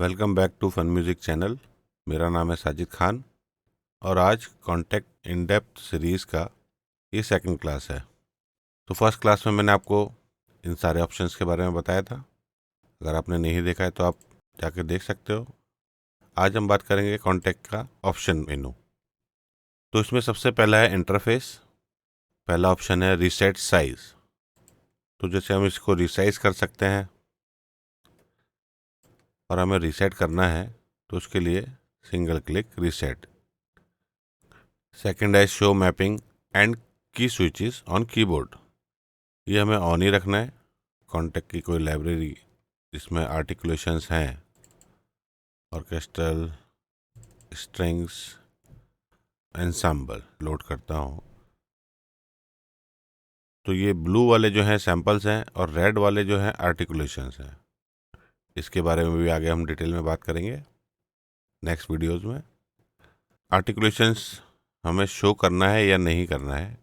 Welcome back to fun music channel. मेरा नाम है साजिद खान और आज कॉन्टेक्ट इन डेप्थ सीरीज़ का ये सेकंड क्लास है। तो फर्स्ट क्लास में मैंने आपको इन सारे ऑप्शंस के बारे में बताया था। अगर आपने नहीं देखा है तो आप जाकर देख सकते हो। आज हम बात करेंगे कॉन्टेक्ट का ऑप्शन मेनू। तो इसमें सबसे पहला है इंटरफेस। पहला ऑप्शन है रीसेट साइज़। तो जैसे हम इसको रिसाइज कर सकते हैं और हमें रीसेट करना है तो उसके लिए सिंगल क्लिक रीसेट। सेकंड है शो मैपिंग एंड की स्विचेस ऑन कीबोर्ड। ये हमें ऑन ही रखना है। कॉन्टेक्ट की कोई लाइब्रेरी जिसमें आर्टिकुलेशंस हैं, ऑर्केस्ट्रल, स्ट्रिंग्स, एंसेम्बल लोड करता हूँ तो ये ब्लू वाले जो हैं सैम्पल्स हैं और रेड वाले जो हैं आर्टिकुलेशंस हैं। इसके बारे में भी आगे हम डिटेल में बात करेंगे नेक्स्ट वीडियोज़ में। आर्टिकुलेशंस हमें शो करना है या नहीं करना है।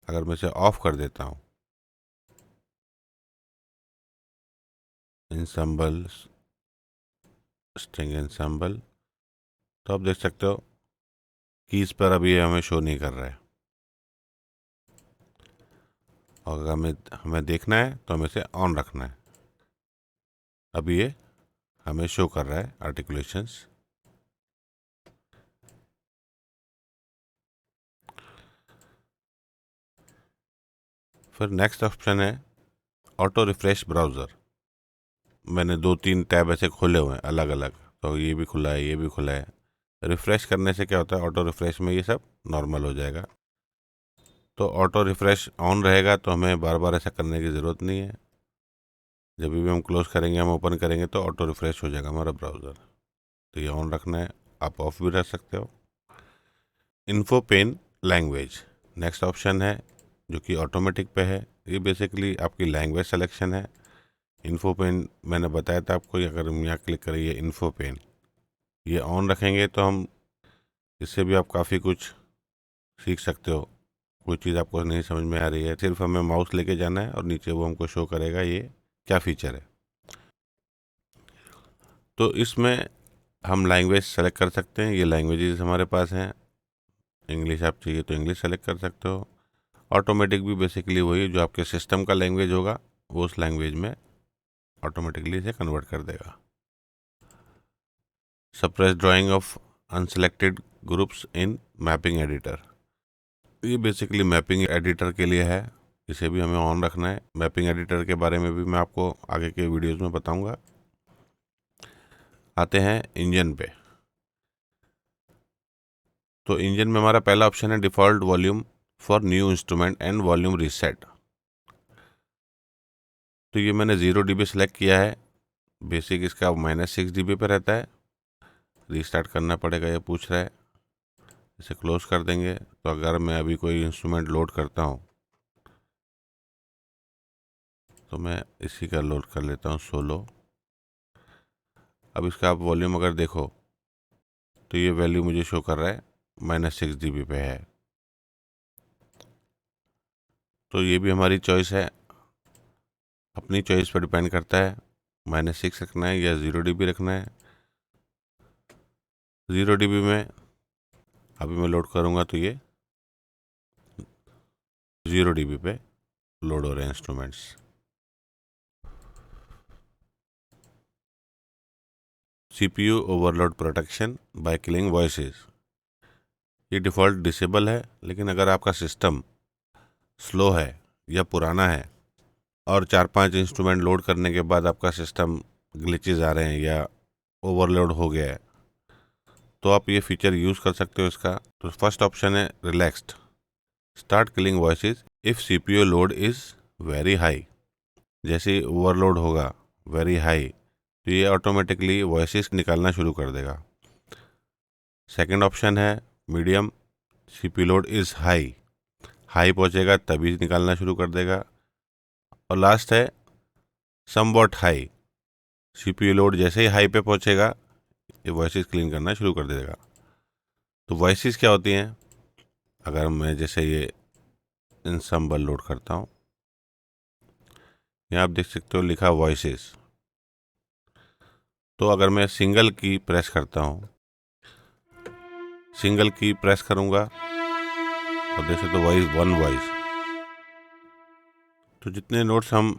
अगर मैं इसे ऑफ कर देता हूँ, एंसेम्बल, स्ट्रिंग एंसेम्बल, तो आप देख सकते हो कीज़ पर अभी ये हमें शो नहीं कर रहा है। और अगर हमें देखना है तो हमें इसे ऑन रखना है। अभी ये हमें शो कर रहा है आर्टिकुलेशंस। फिर नेक्स्ट ऑप्शन है ऑटो रिफ्रेश ब्राउज़र। मैंने 2-3 टैब ऐसे खोले हुए हैं अलग अलग, तो ये भी खुला है, ये भी खुला है। रिफ़्रेश करने से क्या होता है, ऑटो रिफ़्रेश में ये सब नॉर्मल हो जाएगा। तो ऑटो रिफ़्रेश ऑन रहेगा तो हमें बार बार ऐसा करने की ज़रूरत नहीं है। जब भी हम क्लोज़ करेंगे, हम ओपन करेंगे तो ऑटो रिफ़्रेश हो जाएगा हमारा ब्राउज़र। तो ये ऑन रखना है, आप ऑफ भी रख सकते हो। Info pane language next option है जो कि ऑटोमेटिक पे है। ये बेसिकली आपकी लैंग्वेज सिलेक्शन है। इन्फो पेन मैंने बताया था आपको, अगर हम यहाँ क्लिक करें ये इन्फो पेन, ये ऑन रखेंगे तो हम इससे भी आप काफ़ी कुछ सीख सकते हो। कोई चीज़ आपको नहीं समझ में आ रही है, सिर्फ हमें माउस लेके जाना है और नीचे वो हमको शो करेगा ये क्या फ़ीचर है। तो इसमें हम लैंग्वेज सेलेक्ट कर सकते हैं। ये लैंग्वेजेस हमारे पास हैं। इंग्लिश आप चाहिए तो इंग्लिश सेलेक्ट कर सकते हो। ऑटोमेटिक भी बेसिकली वही जो आपके सिस्टम का लैंग्वेज होगा वो उस लैंग्वेज में ऑटोमेटिकली इसे कन्वर्ट कर देगा। Suppress drying of unselected groups in mapping editor, ये बेसिकली मैपिंग एडिटर के लिए है। इसे भी हमें ऑन रखना है। मैपिंग एडिटर के बारे में भी मैं आपको आगे के वीडियोस में बताऊंगा। आते हैं इंजन पे। तो इंजन में हमारा पहला ऑप्शन है default volume for new instrument and volume reset. तो ये मैंने 0 dB सेलेक्ट किया है। बेसिक इसका -6 dB पे रहता है। रीस्टार्ट करना पड़ेगा, ये पूछ रहा है। इसे क्लोज कर देंगे। तो अगर मैं अभी कोई इंस्ट्रूमेंट लोड करता हूँ तो मैं इसी का लोड कर लेता हूँ सोलो। अब इसका आप वॉल्यूम अगर देखो तो ये वैल्यू मुझे शो कर रहा है -6 dB पे है। तो ये भी हमारी चॉइस है, अपनी चॉइस पर डिपेंड करता है -6 रखना है या 0 dB रखना है। 0 dB में अभी मैं लोड करूँगा तो ये 0 dB पे लोड हो रहे हैं instruments. CPU overload protection by killing voices, ये डिफ़ॉल्ट डिसेबल है। लेकिन अगर आपका सिस्टम स्लो है या पुराना है और 4-5 इंस्ट्रूमेंट लोड करने के बाद आपका सिस्टम ग्लिचेस आ रहे हैं या ओवरलोड हो गया है तो आप ये फीचर यूज़ कर सकते हो इसका। तो फर्स्ट ऑप्शन है relaxed, start killing voices if CPU load is very high. जैसे ही ओवरलोड होगा वेरी हाई तो ये ऑटोमेटिकली वॉइसेस निकालना शुरू कर देगा। सेकंड ऑप्शन है medium, CPU load is high, high पहुंचेगा तभी निकालना शुरू कर देगा। और लास्ट है समवॉट हाई, CPU लोड जैसे ही हाई पे पहुंचेगा ये वॉइसेस क्लीन करना शुरू कर देगा। तो वॉइसेस क्या होती हैं, अगर मैं जैसे ये इंसेम्बल लोड करता हूँ, यहाँ आप देख सकते हो लिखा वॉइसेस। तो अगर मैं सिंगल की प्रेस करता हूँ, सिंगल की प्रेस करूँगा तो देख सकते हो वॉइस वन वॉइस। तो जितने नोट्स हम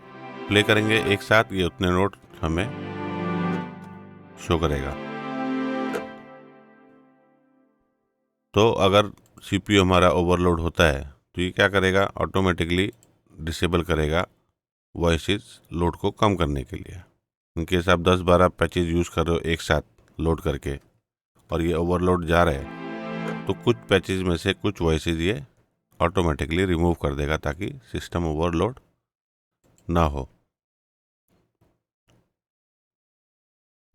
प्ले करेंगे एक साथ, ये उतने नोट हमें शो करेगा। तो अगर सीपीयू हमारा ओवरलोड होता है तो ये क्या करेगा, ऑटोमेटिकली डिसेबल करेगा वॉइसेस लोड को कम करने के लिए। इनकेस आप 10-12 पैचेज यूज़ कर रहे हो एक साथ लोड करके और ये ओवरलोड जा रहे हैं, तो कुछ पैचेज में से कुछ वॉइसेस ये ऑटोमेटिकली रिमूव कर देगा ताकि सिस्टम ओवरलोड ना हो।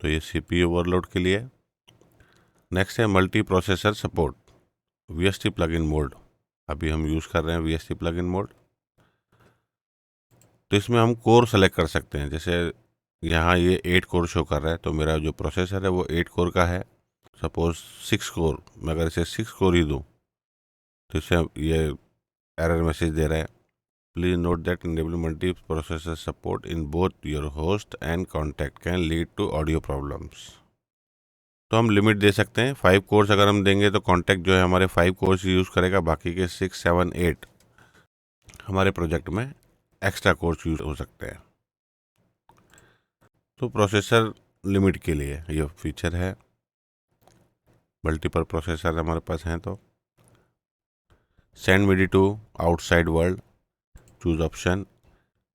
तो ये सीपीयू ओवरलोड के लिए। नेक्स्ट है multi processor support, VST plugin mode. अभी हम यूज़ कर रहे हैं वीएसटी प्लगइन मोड। तो इसमें हम कोर सेलेक्ट कर सकते हैं। जैसे यहाँ ये 8 कोर शो कर रहा है, तो मेरा जो प्रोसेसर है वो 8 कोर का है। सपोज 6 कोर, मैं अगर इसे 6 कोर ही दूँ तो इसे ये एरर मैसेज दे रहा है, please note that enable multi processor support in both your host and Kontakt can lead to audio problems. तो हम लिमिट दे सकते हैं 5 कोर्स अगर हम देंगे तो कॉन्टैक्ट जो है हमारे 5 कोर्स यूज़ करेगा, बाकी के 6, 7, 8 हमारे प्रोजेक्ट में एक्स्ट्रा कोर्स यूज हो सकते हैं। तो प्रोसेसर लिमिट के लिए ये फीचर है। मल्टीपल प्रोसेसर हमारे पास हैं। तो send MIDI to outside world, choose option.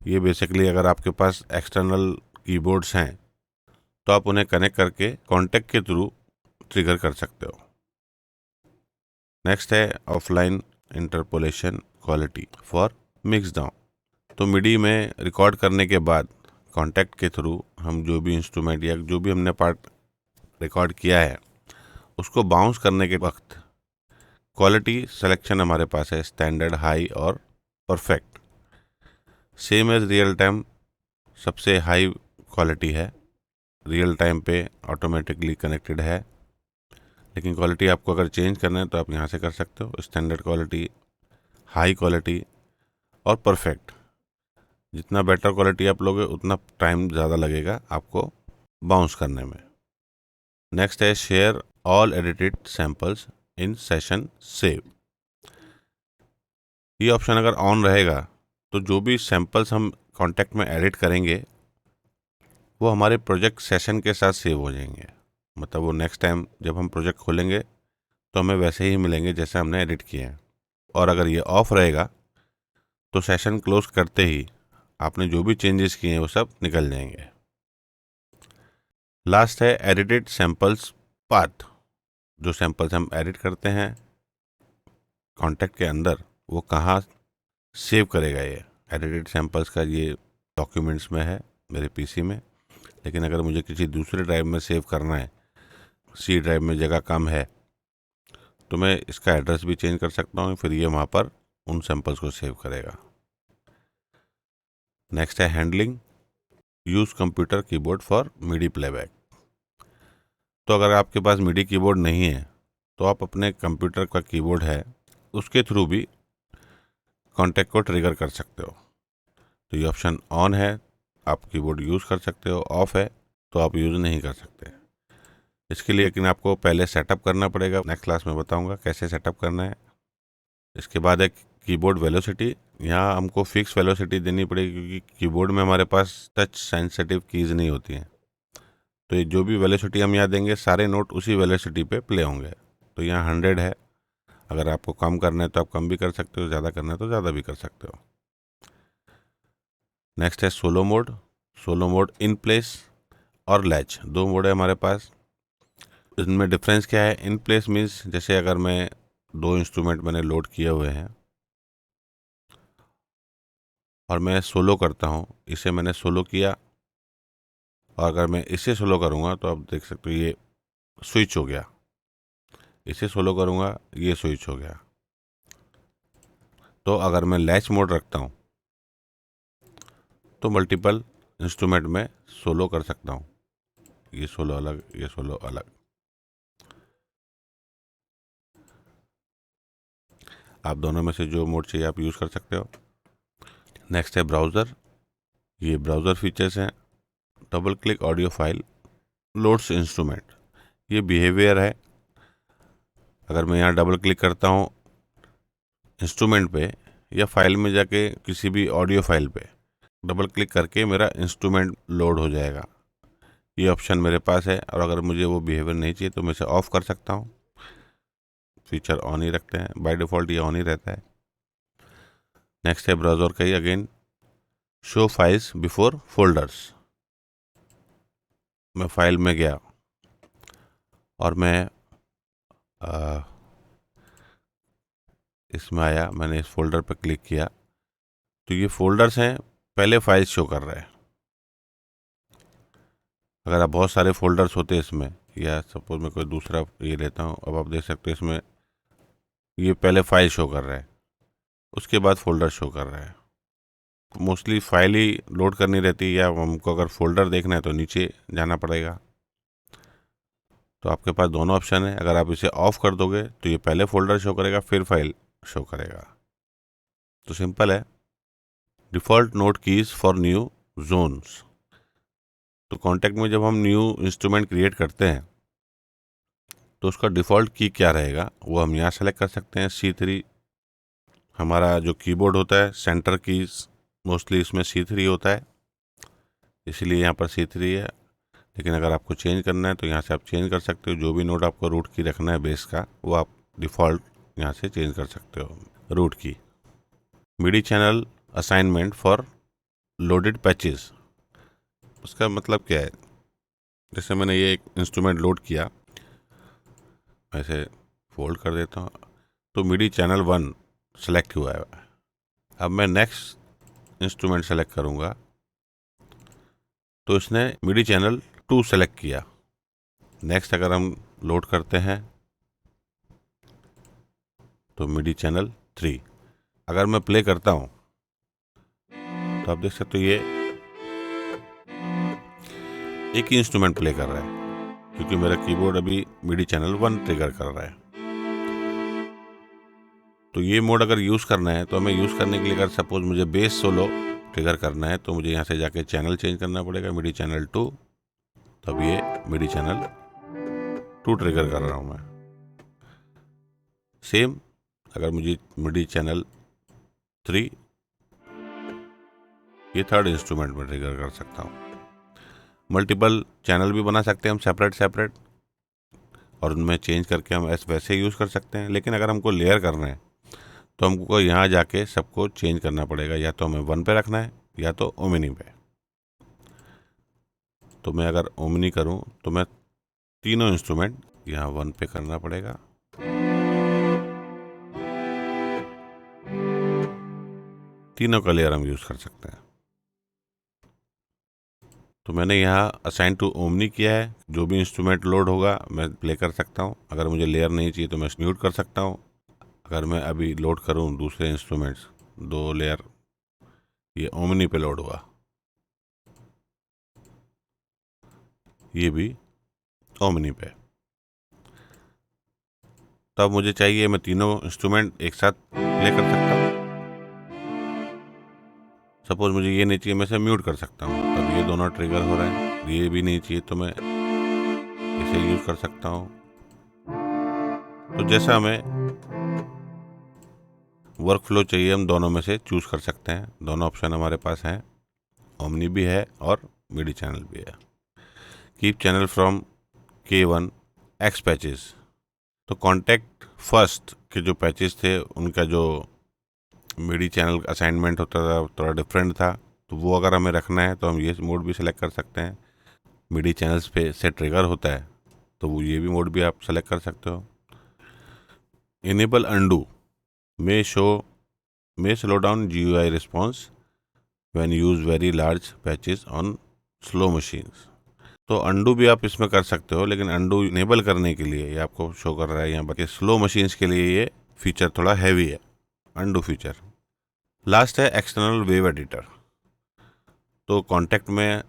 ये बेसिकली अगर आपके पास एक्सटर्नल कीबोर्ड्स हैं तो आप उन्हें कनेक्ट करके कॉन्टैक्ट के थ्रू ट्रिगर कर सकते हो। नेक्स्ट है offline interpolation quality for mix down. तो मिडी में रिकॉर्ड करने के बाद कॉन्टैक्ट के थ्रू हम जो भी इंस्ट्रूमेंट या जो भी हमने पार्ट रिकॉर्ड किया है उसको बाउंस करने के वक्त क्वालिटी सिलेक्शन हमारे पास है स्टैंडर्ड, हाई और perfect. Same as real time सबसे हाई क्वालिटी है, रियल टाइम पे ऑटोमेटिकली कनेक्टेड है। लेकिन क्वालिटी आपको अगर चेंज करना है तो आप यहाँ से कर सकते हो, स्टैंडर्ड क्वालिटी, हाई क्वालिटी और परफेक्ट। जितना बेटर क्वालिटी आप लोगे उतना टाइम ज़्यादा लगेगा आपको बाउंस करने में। नेक्स्ट है share all edited samples in session save. ये ऑप्शन अगर ऑन रहेगा तो जो भी सैंपल्स हम कॉन्टैक्ट में एडिट करेंगे वो हमारे प्रोजेक्ट सेशन के साथ सेव हो जाएंगे। मतलब वो नेक्स्ट टाइम जब हम प्रोजेक्ट खोलेंगे तो हमें वैसे ही मिलेंगे जैसे हमने एडिट किए हैं। और अगर ये ऑफ रहेगा तो सेशन क्लोज करते ही आपने जो भी चेंजेस किए हैं वो सब निकल जाएंगे। लास्ट है एडिटेड सैंपल्स पाथ। जो सैंपल्स हम एडिट करते हैं कॉन्टैक्ट के अंदर वो कहाँ सेव करेगा। ये एडिटेड सैंपल्स का ये डॉक्यूमेंट्स में है मेरे पीसी में, लेकिन अगर मुझे किसी दूसरे ड्राइव में सेव करना है, सी ड्राइव में जगह कम है, तो मैं इसका एड्रेस भी चेंज कर सकता हूँ, फिर ये वहाँ पर उन सैंपल्स को सेव करेगा। नेक्स्ट है handling, use computer keyboard for MIDI playback. तो अगर आपके पास मिडी कीबोर्ड नहीं है तो आप अपने कंप्यूटर का कीबोर्ड है उसके थ्रू भी कॉन्टैक्ट को ट्रिगर कर सकते हो। तो ये ऑप्शन ऑन है, आप कीबोर्ड यूज़ कर सकते हो, ऑफ है तो आप यूज़ नहीं कर सकते। इसके लिए लेकिन आपको पहले सेटअप करना पड़ेगा, नेक्स्ट क्लास में बताऊंगा कैसे सेटअप करना है। इसके बाद है कीबोर्ड वेलोसिटी। यहाँ हमको फिक्स वेलोसिटी देनी पड़ेगी क्योंकि कीबोर्ड में हमारे पास टच सेंसिटिव कीज़ नहीं होती हैं। तो ये जो भी वेलोसिटी हम यहाँ देंगे सारे नोट उसी वेलोसिटी पे प्ले होंगे। तो यहाँ 100 है, अगर आपको कम करना है तो आप कम भी कर सकते हो, ज़्यादा करना है तो ज़्यादा भी कर सकते हो। नेक्स्ट है solo mode. Solo mode in place और लैच, दो मोड है हमारे पास। इनमें डिफरेंस क्या है, इन प्लेस मीन्स जैसे अगर मैं दो इंस्ट्रूमेंट मैंने लोड किए हुए हैं और मैं सोलो करता हूँ, इसे मैंने सोलो किया और अगर मैं इसे सोलो करूँगा तो आप देख सकते हो ये स्विच हो गया, इसे सोलो करूँगा ये स्विच हो गया। तो अगर मैं लैच मोड रखता हूँ तो मल्टीपल इंस्ट्रूमेंट में सोलो कर सकता हूँ, ये सोलो अलग, ये सोलो अलग। आप दोनों में से जो मोड चाहिए आप यूज़ कर सकते हो। नेक्स्ट है ब्राउज़र। ये ब्राउज़र फीचर्स हैं। Double click audio file loads instrument, ये बिहेवियर है। अगर मैं यहाँ डबल क्लिक करता हूँ इंस्ट्रूमेंट पे या फाइल में जाके किसी भी ऑडियो फाइल पे डबल क्लिक करके मेरा इंस्ट्रूमेंट लोड हो जाएगा। ये ऑप्शन मेरे पास है, और अगर मुझे वो बिहेवियर नहीं चाहिए तो मैं इसे ऑफ कर सकता हूँ। फीचर ऑन ही रखते हैं, बाय डिफ़ॉल्ट ये ऑन ही रहता है। नेक्स्ट है ब्राउज़र का ही again, show files before folders. मैं फाइल में गया और मैं इसमें आया, मैंने इस फोल्डर पर क्लिक किया तो ये फोल्डर्स हैं, पहले फाइल्स शो कर रहे हैं। अगर आप बहुत सारे फोल्डर्स होते हैं इसमें, या सपोज मैं कोई दूसरा ये लेता हूँ, अब आप देख सकते हो इसमें ये पहले फाइल शो कर रहा है, उसके बाद फोल्डर शो कर रहा है। मोस्टली फाइल ही लोड करनी रहती है, या हमको अगर फोल्डर देखना है तो नीचे जाना पड़ेगा। तो आपके पास दोनों ऑप्शन है। अगर आप इसे ऑफ कर दोगे तो ये पहले फोल्डर शो करेगा, फिर फाइल शो करेगा। तो सिंपल है। Default note keys for new zones. तो कॉन्टैक्ट में जब हम न्यू इंस्ट्रूमेंट क्रिएट करते हैं तो उसका डिफ़ॉल्ट की क्या रहेगा वो हम यहाँ सेलेक्ट कर सकते हैं। C3 हमारा जो कीबोर्ड होता है, सेंटर कीज मोस्टली इसमें C3 होता है, इसीलिए यहाँ पर C3 है। लेकिन अगर आपको चेंज करना है तो यहाँ से आप चेंज कर सकते हो। जो भी नोट आपको रूट की रखना है बेस का, वो आप डिफ़ॉल्ट यहाँ से चेंज कर सकते हो रूट की। MIDI channel assignment for loaded patches, उसका मतलब क्या है? जैसे मैंने ये एक इंस्ट्रूमेंट लोड किया, ऐसे फोल्ड कर देता हूँ तो मिडी चैनल 1 सेलेक्ट हुआ है। अब मैं नेक्स्ट इंस्ट्रूमेंट सेलेक्ट करूँगा तो इसने मिडी चैनल 2 सेलेक्ट किया। नेक्स्ट अगर हम लोड करते हैं तो मिडी चैनल 3। अगर मैं प्ले करता हूँ तो आप देख सकते हो ये एक ही इंस्ट्रूमेंट प्ले कर रहा है, क्योंकि मेरा कीबोर्ड अभी मिडी चैनल 1 ट्रिगर कर रहा है। तो ये मोड अगर यूज़ करना है तो हमें यूज़ करने के लिए, अगर सपोज मुझे बेस सोलो ट्रिगर करना है तो मुझे यहाँ से जाके चैनल चेंज करना पड़ेगा, मिडी चैनल 2। तब ये मिडी चैनल 2 ट्रिगर कर रहा हूँ मैं। सेम अगर मुझे मिडी चैनल 3, ये थर्ड इंस्ट्रूमेंट में ट्रिगर कर सकता हूँ। मल्टीपल चैनल भी बना सकते हैं हम सेपरेट, और उनमें चेंज करके हम वैसे यूज़ कर सकते हैं। लेकिन अगर हमको लेयर करना है तो हमको यहाँ जाके सबको चेंज करना पड़ेगा, या तो हमें 1 पे रखना है या तो ओमिनी पे। तो मैं अगर ओमिनी करूँ तो मैं तीनों इंस्ट्रूमेंट यहाँ 1 पे करना पड़ेगा। तीनों का लेयर हम यूज़ कर सकते हैं। तो मैंने यहाँ असाइन टू ओमनी किया है, जो भी इंस्ट्रूमेंट लोड होगा मैं प्ले कर सकता हूँ। अगर मुझे लेयर नहीं चाहिए तो मैं म्यूट कर सकता हूँ। अगर मैं अभी लोड करूँ दूसरे इंस्ट्रूमेंट्स, 2 लेयर, ये ओमनी पे लोड हुआ, ये भी ओमनी पे। तब मुझे चाहिए मैं तीनों इंस्ट्रूमेंट एक साथ प्ले कर सकता हूँ। सपोज मुझे ये नहीं चाहिए, मैं इसे म्यूट कर सकता हूँ, तब ये दोनों ट्रिगर हो रहे हैं। ये भी नहीं चाहिए तो मैं इसे यूज़ कर सकता हूँ। तो जैसा हमें वर्क फ्लो चाहिए हम दोनों में से चूज़ कर सकते हैं। दोनों ऑप्शन हमारे पास हैं, ओमनी भी है और मिडी चैनल भी है। Keep channel from K1 X patches. तो कॉन्टैक्ट फर्स्ट के जो पैचेस थे उनका जो मिडी चैनल असाइनमेंट होता था थोड़ा डिफरेंट था, तो वो अगर हमें रखना है तो हम ये मोड भी सिलेक्ट कर सकते हैं। मिडी चैनल्स पे से ट्रिगर होता है तो वो ये भी मोड भी आप सेलेक्ट कर सकते हो। Enable undo may slow down GUI response when use very large patches on slow machines। तो अंडू भी आप इसमें कर सकते हो, लेकिन अंडू इनेबल करने के लिए ये आपको शो कर रहा है यहाँ पर स्लो मशीन्स के लिए ये फीचर थोड़ा हैवी है, अंडू फीचर। लास्ट है एक्सटर्नल वेव एडिटर। तो कॉन्टैक्ट में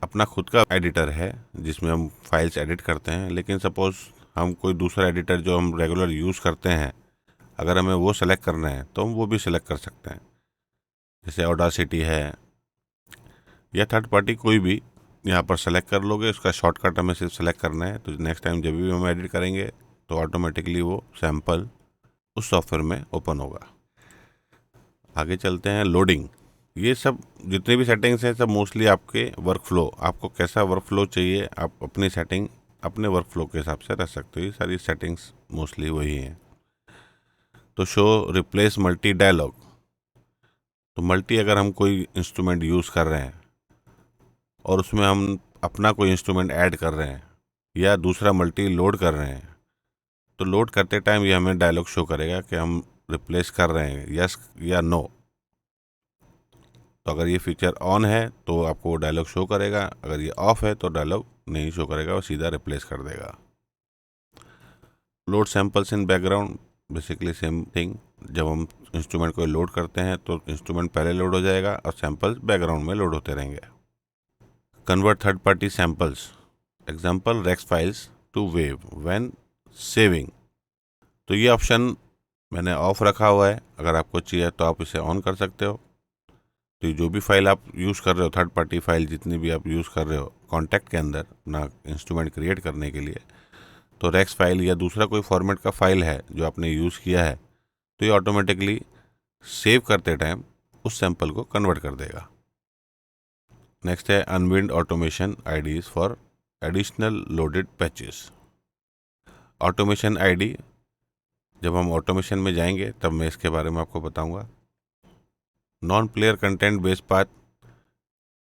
अपना खुद का एडिटर है जिसमें हम फाइल्स एडिट करते हैं, लेकिन सपोज हम कोई दूसरा एडिटर जो हम रेगुलर यूज़ करते हैं, अगर हमें वो सेलेक्ट करना है तो हम वो भी सिलेक्ट कर सकते हैं। जैसे ऑडासिटी है, या थर्ड पार्टी कोई भी यहाँ पर सेलेक्ट कर लोगे। उसका शॉर्टकट हमें सिर्फ सेलेक्ट करना है, तो नेक्स्ट टाइम जब भी हम एडिट करेंगे तो ऑटोमेटिकली वो सैम्पल उस सॉफ्टवेयर में ओपन होगा। आगे चलते हैं, लोडिंग। ये सब जितने भी सेटिंग्स हैं सब मोस्टली आपके वर्कफ्लो, आपको कैसा वर्कफ्लो चाहिए आप अपनी सेटिंग अपने वर्कफ्लो के हिसाब से रख सकते हो। ये सारी सेटिंग्स मोस्टली वही हैं। तो शो रिप्लेस मल्टी डायलॉग, तो मल्टी अगर हम कोई इंस्ट्रूमेंट यूज़ कर रहे हैं और उसमें हम अपना कोई इंस्ट्रूमेंट ऐड कर रहे हैं या दूसरा मल्टी लोड कर रहे हैं, तो लोड करते टाइम ये हमें डायलॉग शो करेगा कि हम रिप्लेस कर रहे हैं, यस या नो। तो अगर ये फीचर ऑन है तो आपको वो डायलॉग शो करेगा, अगर ये ऑफ है तो डायलॉग नहीं शो करेगा, वो सीधा रिप्लेस कर देगा। Load samples in background, basically same thing. जब हम इंस्ट्रूमेंट को लोड करते हैं तो इंस्ट्रूमेंट पहले लोड हो जाएगा और सैंपल्स बैकग्राउंड में लोड होते रहेंगे। Convert third party samples, example REX files to वेव व्हेन सेविंग, तो ये ऑप्शन मैंने ऑफ रखा हुआ है। अगर आपको चाहिए तो आप इसे ऑन कर सकते हो। तो जो भी फाइल आप यूज़ कर रहे हो, थर्ड पार्टी फाइल जितनी भी आप यूज़ कर रहे हो कॉन्टैक्ट के अंदर अपना इंस्ट्रूमेंट क्रिएट करने के लिए, तो रेक्स फाइल या दूसरा कोई फॉर्मेट का फाइल है जो आपने यूज़ किया है, तो ये ऑटोमेटिकली सेव करते टाइम उस सैंपल को कन्वर्ट कर देगा। नेक्स्ट है unwind automation IDs for additional loaded patches. Automation ID, जब हम ऑटोमेशन में जाएंगे तब मैं इसके बारे में आपको बताऊंगा। Non player content based path,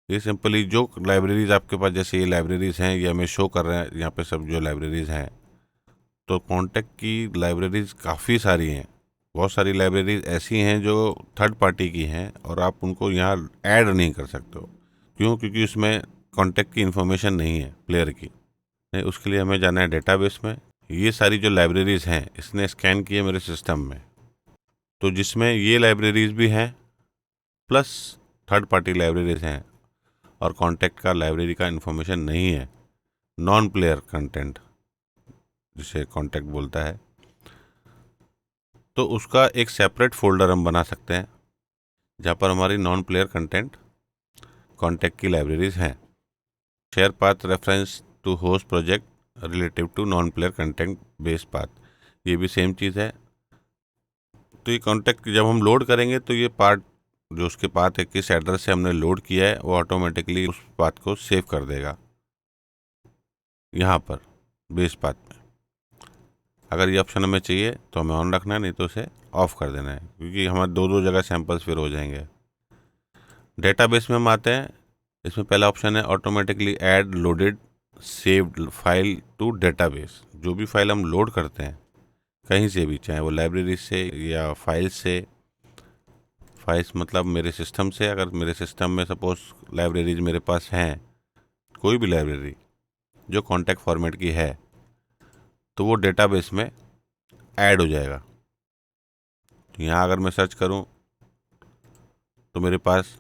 ये सिंपली जो लाइब्रेरीज आपके पास, जैसे ये लाइब्रेरीज हैं, ये हमें शो कर रहे हैं यहाँ पे सब जो लाइब्रेरीज हैं। तो कॉन्टैक्ट की लाइब्रेरीज काफ़ी सारी हैं, बहुत सारी लाइब्रेरीज ऐसी हैं जो थर्ड पार्टी की हैं और आप उनको यहाँ ऐड नहीं कर सकते हो। क्यों? क्योंकि उसमें कॉन्टैक्ट की इन्फॉर्मेशन नहीं है प्लेयर की। नहीं, उसके लिए हमें जाना है डेटाबेस में। ये सारी जो लाइब्रेरीज हैं इसने स्कैन किए मेरे सिस्टम में, तो जिसमें ये लाइब्रेरीज भी हैं प्लस थर्ड पार्टी लाइब्रेरीज हैं और कॉन्टैक्ट का लाइब्रेरी का इन्फॉर्मेशन नहीं है, नॉन प्लेयर कंटेंट जिसे कॉन्टैक्ट बोलता है, तो उसका एक सेपरेट फोल्डर हम बना सकते हैं जहाँ पर हमारी नॉन प्लेयर कंटेंट कॉन्टैक्ट की लाइब्रेरीज हैं। Share path reference to host project relative to non player content based path, ये भी सेम चीज़ है। तो ये कॉन्टैक्ट जब हम लोड करेंगे तो ये पार्ट जो उसके पाथ है, किस एड्रेस से हमने लोड किया है, वो ऑटोमेटिकली उस पाथ को सेव कर देगा यहाँ पर बेस पाथ में। अगर ये ऑप्शन हमें चाहिए तो हमें ऑन रखना है, नहीं तो उसे ऑफ कर देना है, क्योंकि हमारे दो दो जगह सैंपल्स फिर हो जाएंगे। डेटाबेस में हम आते हैं। इसमें पहला ऑप्शन है automatically add loaded saved file to database. जो भी फाइल हम लोड करते हैं कहीं से भी, चाहे वो लाइब्रेरी से या फाइल से, फाइल्स मतलब मेरे सिस्टम से, अगर मेरे सिस्टम में सपोज लाइब्रेरीज मेरे पास हैं, कोई भी लाइब्रेरी जो कॉन्टैक्ट फॉर्मेट की है, तो वो डेटाबेस में ऐड हो जाएगा। तो यहाँ अगर मैं सर्च करूँ तो मेरे पास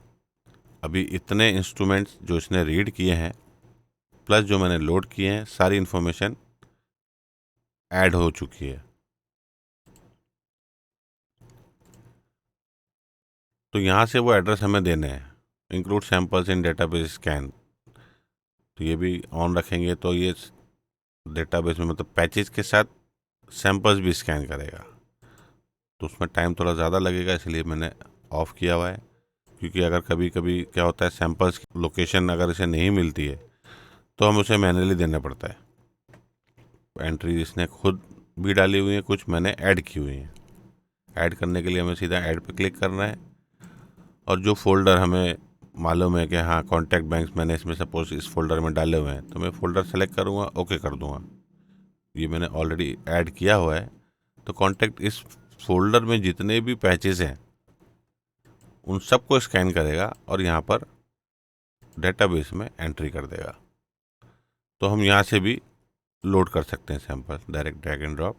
अभी इतने इंस्ट्रूमेंट्स जो इसने रीड किए हैं प्लस जो मैंने लोड किए हैं, सारी इन्फॉर्मेशन ऐड हो चुकी है। तो यहाँ से वो एड्रेस हमें देने हैं, इंक्लूड सैंपल्स इन डेटाबेस स्कैन। तो ये भी ऑन रखेंगे तो ये डेटाबेस में मतलब पैचेज के साथ सैंपल्स भी स्कैन करेगा। तो उसमें टाइम थोड़ा ज़्यादा लगेगा, इसलिए मैंने ऑफ़ किया हुआ है। क्योंकि अगर कभी कभी क्या होता है, सैंपल्स की लोकेशन अगर इसे नहीं मिलती है तो हम उसे मैनुअली देना पड़ता है। एंट्री इसने खुद भी डाली हुई है, कुछ मैंने ऐड की हुई हैं। ऐड करने के लिए हमें सीधा ऐड पे क्लिक करना है और जो फोल्डर हमें मालूम है कि हाँ कॉन्टैक्ट बैंक्स मैंने इसमें सपोज इस फोल्डर में डाले हुए हैं, तो मैं फ़ोल्डर सेलेक्ट करूँगा, ओके कर दूँगा। ये मैंने ऑलरेडी ऐड किया हुआ है। तो कॉन्टैक्ट इस फोल्डर में जितने भी पैचेस हैं उन सबको स्कैन करेगा और यहाँ पर डेटाबेस में एंट्री कर देगा। तो हम यहाँ से भी लोड कर सकते हैं sample, direct drag and drop.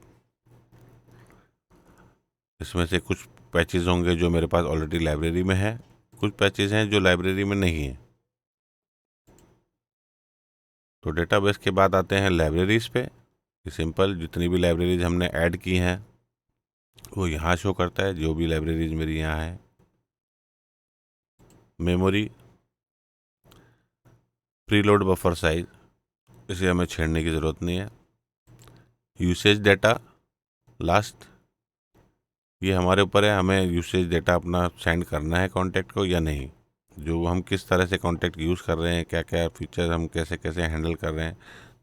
इसमें से कुछ पैचेस होंगे जो मेरे पास ऑलरेडी लाइब्रेरी में है, कुछ पैचेस हैं जो लाइब्रेरी में नहीं है। तो डेटाबेस के बाद आते हैं लाइब्रेरीज़ पे। सिंपल जितनी भी लाइब्रेरीज हमने ऐड की हैं वो यहाँ शो करता है, जो भी लाइब्रेरीज मेरी यहाँ है। मेमोरी, प्रीलोड बफर साइज, इसे हमें छेड़ने की ज़रूरत नहीं है। यूसेज डेटा लास्ट, ये हमारे ऊपर है, हमें यूसेज डेटा अपना सेंड करना है कॉन्टैक्ट को या नहीं, जो हम किस तरह से कॉन्टैक्ट यूज़ कर रहे हैं, क्या क्या फीचर हम कैसे कैसे हैंडल कर रहे हैं,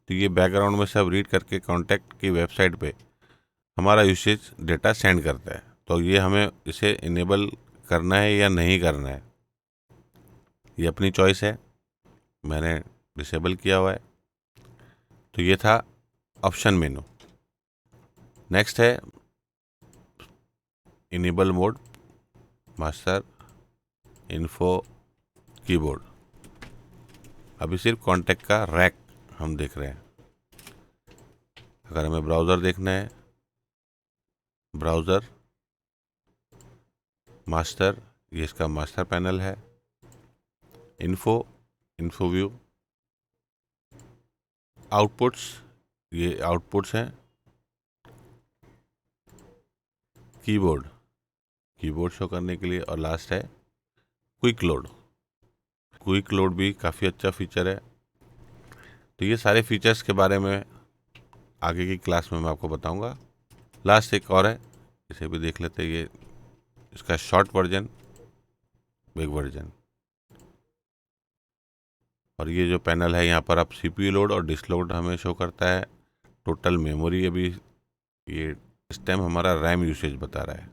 तो ये बैकग्राउंड में सब रीड करके कॉन्टैक्ट की वेबसाइट पे हमारा यूसेज डेटा सेंड करता है। तो ये हमें इसे इनेबल करना है या नहीं करना है, ये अपनी चॉइस है, मैंने डिसेबल किया हुआ है। तो ये था ऑप्शन मेनू। नेक्स्ट है enable mode, master info keyboard. अभी सिर्फ कॉन्टैक्ट का रैक हम देख रहे हैं। अगर हमें ब्राउज़र देखना है, ब्राउज़र मास्टर, ये इसका मास्टर पैनल है। इन्फो व्यू, आउटपुट्स, ये आउटपुट्स हैं। कीबोर्ड शो करने के लिए। और लास्ट है क्विक लोड भी काफ़ी अच्छा फीचर है। तो ये सारे फीचर्स के बारे में आगे की क्लास में मैं आपको बताऊंगा। लास्ट एक और है, इसे भी देख लेते हैं। ये इसका शॉर्ट वर्जन, बिग वर्जन। और ये जो पैनल है, यहाँ पर आप CPU लोड और डिस्क लोड हमें शो करता है। टोटल मेमोरी, अभी ये इस टाइम हमारा रैम यूसेज बता रहा है,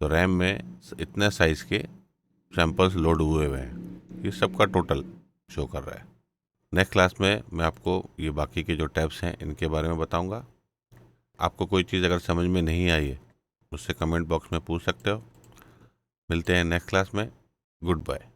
तो रैम में इतने साइज़ के सैंपल्स लोड हुए हुए हैं, ये सब का टोटल शो कर रहा है। नेक्स्ट क्लास में मैं आपको ये बाकी के जो टैब्स हैं इनके बारे में बताऊंगा। आपको कोई चीज़ अगर समझ में नहीं आई है, मुझसे कमेंट बॉक्स में पूछ सकते हो। मिलते हैं नेक्स्ट क्लास में। Good bye.